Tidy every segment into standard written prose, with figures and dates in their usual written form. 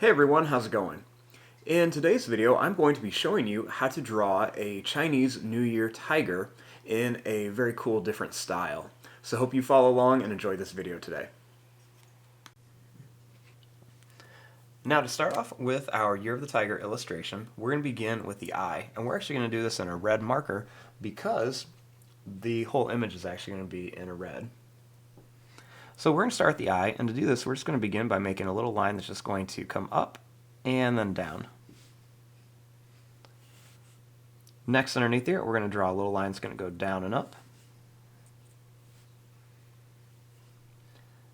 Hey everyone, how's it going? In today's video, I'm going to be showing you how to draw a Chinese New Year tiger in a very cool different style. So hope you follow along and enjoy this video today. Now to start off with our Year of the Tiger illustration, we're going to begin with the eye, and we're actually going to do this in a red marker because the whole image is actually going to be in a red. So we're going to start with the eye, and to do this we're just going to begin by making a little line that's just going to come up and then down. Next, underneath here, we're going to draw a little line that's going to go down and up.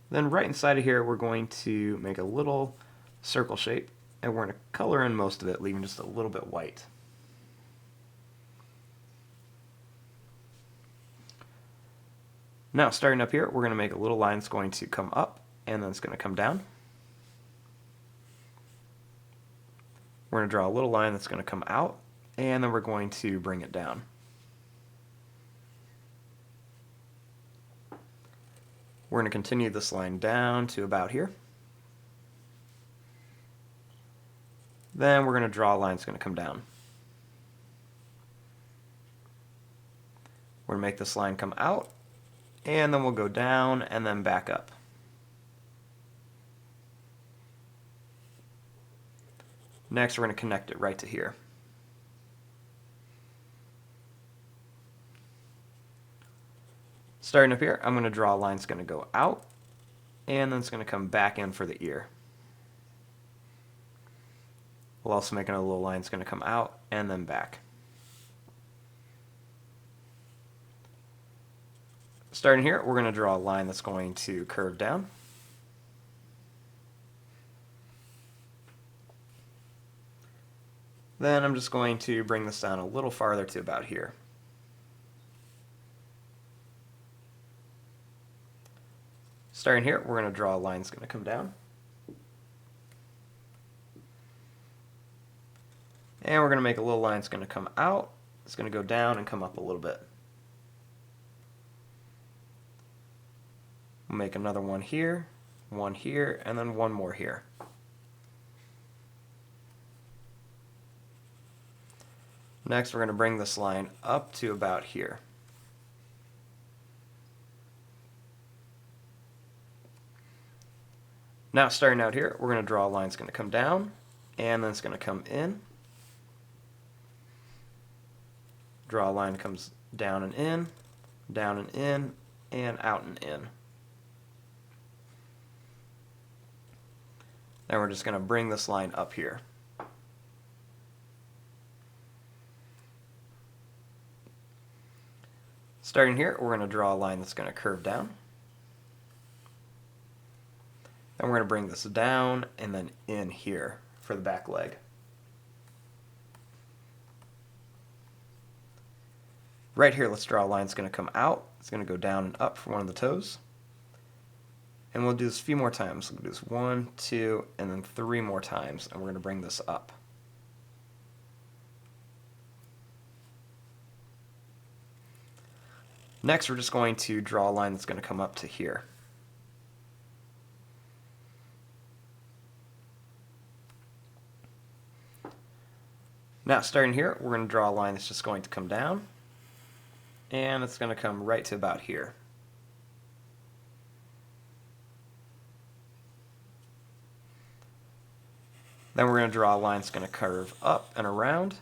Then right inside of here, we're going to make a little circle shape, and we're going to color in most of it, leaving just a little bit white. Now, starting up here, we're going to make a little line that's going to come up, and then it's going to come down. We're going to draw a little line that's going to come out, and then we're going to bring it down. We're going to continue this line down to about here. Then we're going to draw a line that's going to come down. We're going to make this line come out, and then we'll go down and then back up. Next, we're going to connect it right to here. Starting up here, I'm going to draw a line that's going to go out, and then it's going to come back in for the ear. We'll also make another little line that's going to come out and then back. Starting here, we're going to draw a line that's going to curve down. Then I'm just going to bring this down a little farther to about here. Starting here, we're going to draw a line that's going to come down. And we're going to make a little line that's going to come out. It's going to go down and come up a little bit. We'll make another one here, and then one more here. Next, we're going to bring this line up to about here. Now, starting out here, we're going to draw a line that's going to come down, and then it's going to come in. Draw a line that comes down and in, and out and in. Then we're just going to bring this line up here. Starting here, we're going to draw a line that's going to curve down. Then we're going to bring this down and then in here for the back leg. Right here, let's draw a line that's going to come out. It's going to go down and up for one of the toes. And we'll do this a few more times. We'll do this 1, 2, and then 3 more times, and we're going to bring this up. Next, we're just going to draw a line that's going to come up to here. Now, starting here, we're going to draw a line that's just going to come down, and it's going to come right to about here. Then we're going to draw a line that's going to curve up and around,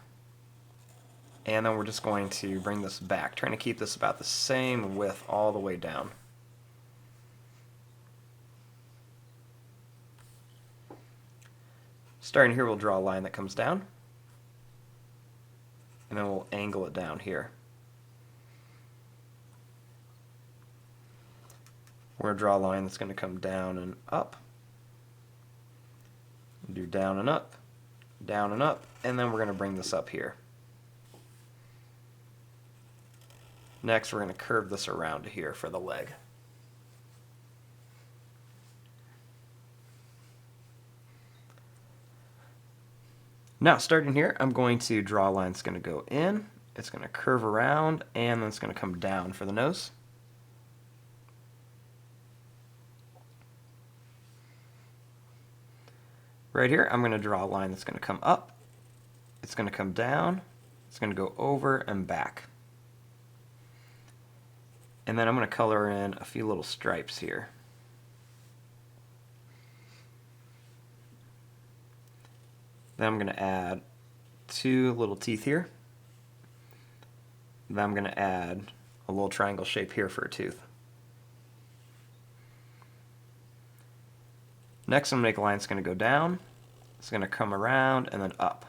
and then we're just going to bring this back, trying to keep this about the same width all the way down. Starting here, we'll draw a line that comes down, and then we'll angle it down here. We're going to draw a line that's going to come down and up. Do down and up, and then we're going to bring this up here. Next, we're going to curve this around to here for the leg. Now, starting here, I'm going to draw a line that's going to go in, it's going to curve around, and then it's going to come down for the nose. Right here, I'm going to draw a line that's going to come up, it's going to come down, it's going to go over and back. And then I'm going to color in a few little stripes here. Then I'm going to add 2 little teeth here. Then I'm going to add a little triangle shape here for a tooth. Next, I'm going to make a line that's going to go down, it's going to come around, and then up.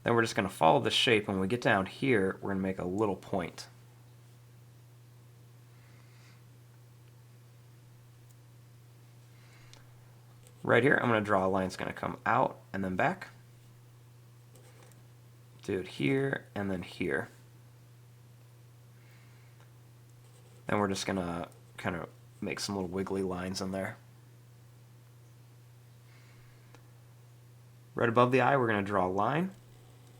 Then we're just going to follow the shape. When we get down here, we're going to make a little point. Right here, I'm going to draw a line that's going to come out and then back. Do it here and then here. Then we're just going to kind of make some little wiggly lines in there. Right above the eye, we're going to draw a line, and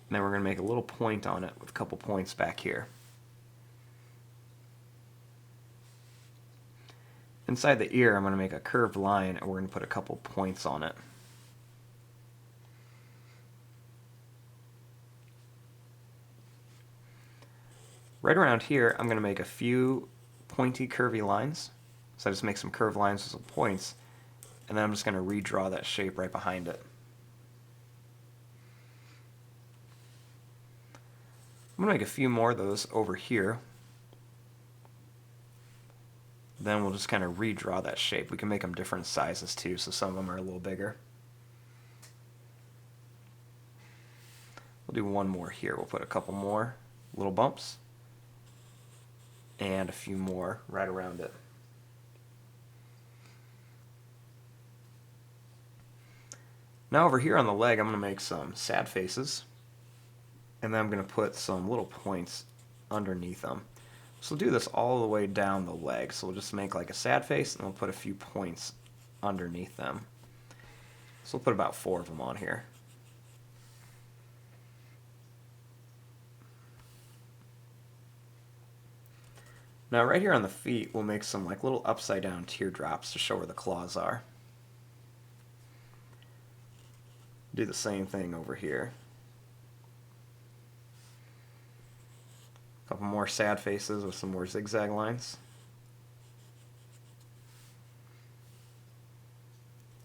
then we're going to make a little point on it with a couple points back here. Inside the ear, I'm going to make a curved line, and we're going to put a couple points on it. Right around here, I'm going to make a few pointy, curvy lines. So I just make some curved lines with some points, and then I'm just going to redraw that shape right behind it. I'm going to make a few more of those over here. Then we'll just kind of redraw that shape. We can make them different sizes too, so some of them are a little bigger. We'll do one more here. We'll put a couple more little bumps and a few more right around it. Now over here on the leg, I'm going to make some sad faces, and then I'm going to put some little points underneath them. So we'll do this all the way down the leg. So we'll just make like a sad face, and we'll put a few points underneath them. So we'll put about 4 of them on here. Now right here on the feet, we'll make some like little upside down teardrops to show where the claws are. Do the same thing over here. A couple more sad faces with some more zigzag lines.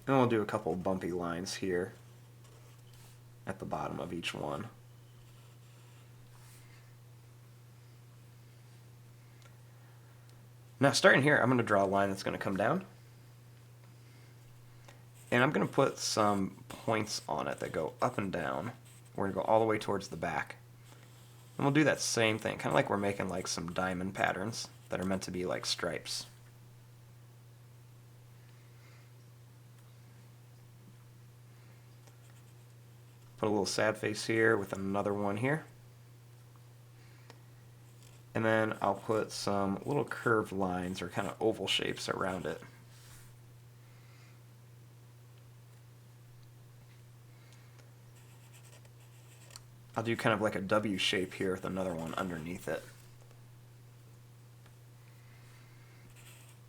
And we'll do a couple bumpy lines here at the bottom of each one. Now starting here, I'm going to draw a line that's going to come down. And I'm going to put some points on it that go up and down. We're going to go all the way towards the back. And we'll do that same thing, kind of like we're making like some diamond patterns that are meant to be like stripes. Put a little sad face here with another one here. And then I'll put some little curved lines or kind of oval shapes around it. I'll do kind of like a W shape here with another one underneath it.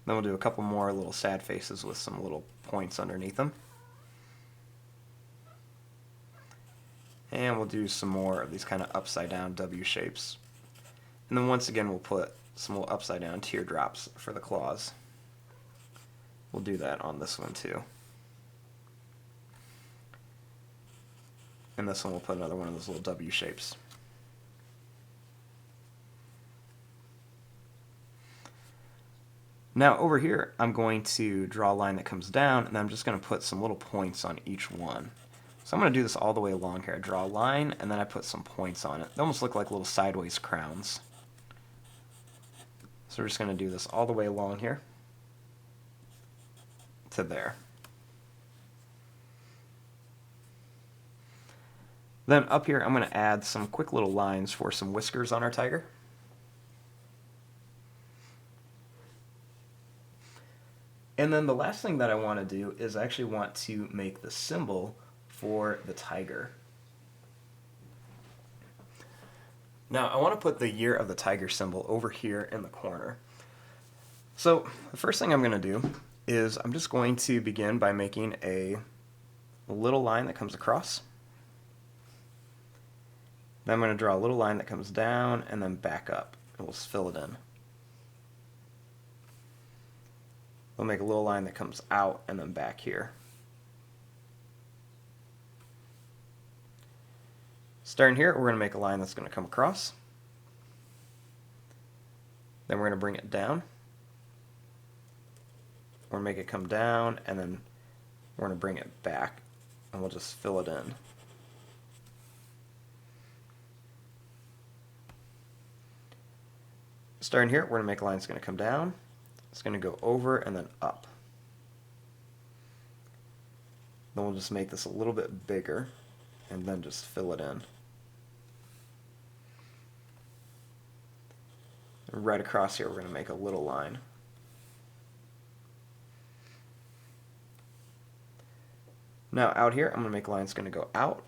Then we'll do a couple more little sad faces with some little points underneath them. And we'll do some more of these kind of upside down W shapes. And then once again we'll put some little upside down teardrops for the claws. We'll do that on this one too. And this one we'll put another one of those little W shapes. Now over here I'm going to draw a line that comes down, and I'm just going to put some little points on each one. So I'm going to do this all the way along here. I draw a line and then I put some points on it. They almost look like little sideways crowns. So we're just going to do this all the way along here to there. Then up here, I'm going to add some quick little lines for some whiskers on our tiger. And then the last thing that I want to do is I actually want to make the symbol for the tiger. Now, I want to put the year of the tiger symbol over here in the corner. So the first thing I'm going to do is I'm just going to begin by making a little line that comes across. Then I'm going to draw a little line that comes down and then back up, and we'll just fill it in. We'll make a little line that comes out and then back here. Starting here, we're going to make a line that's going to come across. Then we're going to bring it down. We're going to make it come down, and then we're going to bring it back, and we'll just fill it in. Starting here, we're going to make a line that's going to come down. It's going to go over and then up. Then we'll just make this a little bit bigger, and then just fill it in. Right across here, we're going to make a little line. Now out here, I'm going to make a line that's going to go out,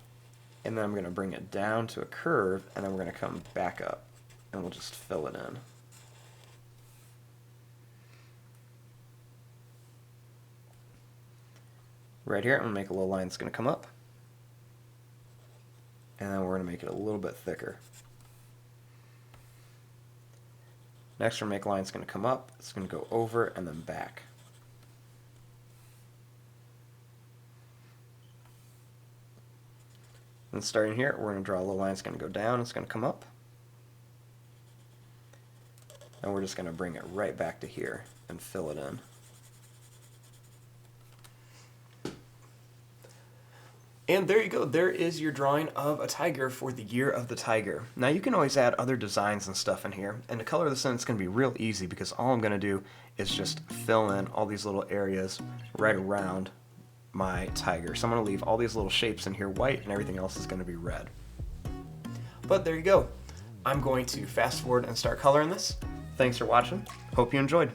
and then I'm going to bring it down to a curve, and then we're going to come back up, and we'll just fill it in. Right here, I'm going to make a little line that's going to come up, and then we're going to make it a little bit thicker. Next, we're going to make a line that's going to come up, it's going to go over and then back. And starting here, we're going to draw a little line that's going to go down, it's going to come up. And we're just going to bring it right back to here and fill it in. And there you go, there is your drawing of a tiger for the year of the tiger. Now you can always add other designs and stuff in here, and to color this in it's going to be real easy because all I'm going to do is just fill in all these little areas right around my tiger. So I'm going to leave all these little shapes in here white and everything else is going to be red. But there you go. I'm going to fast forward and start coloring this. Thanks for watching. Hope you enjoyed.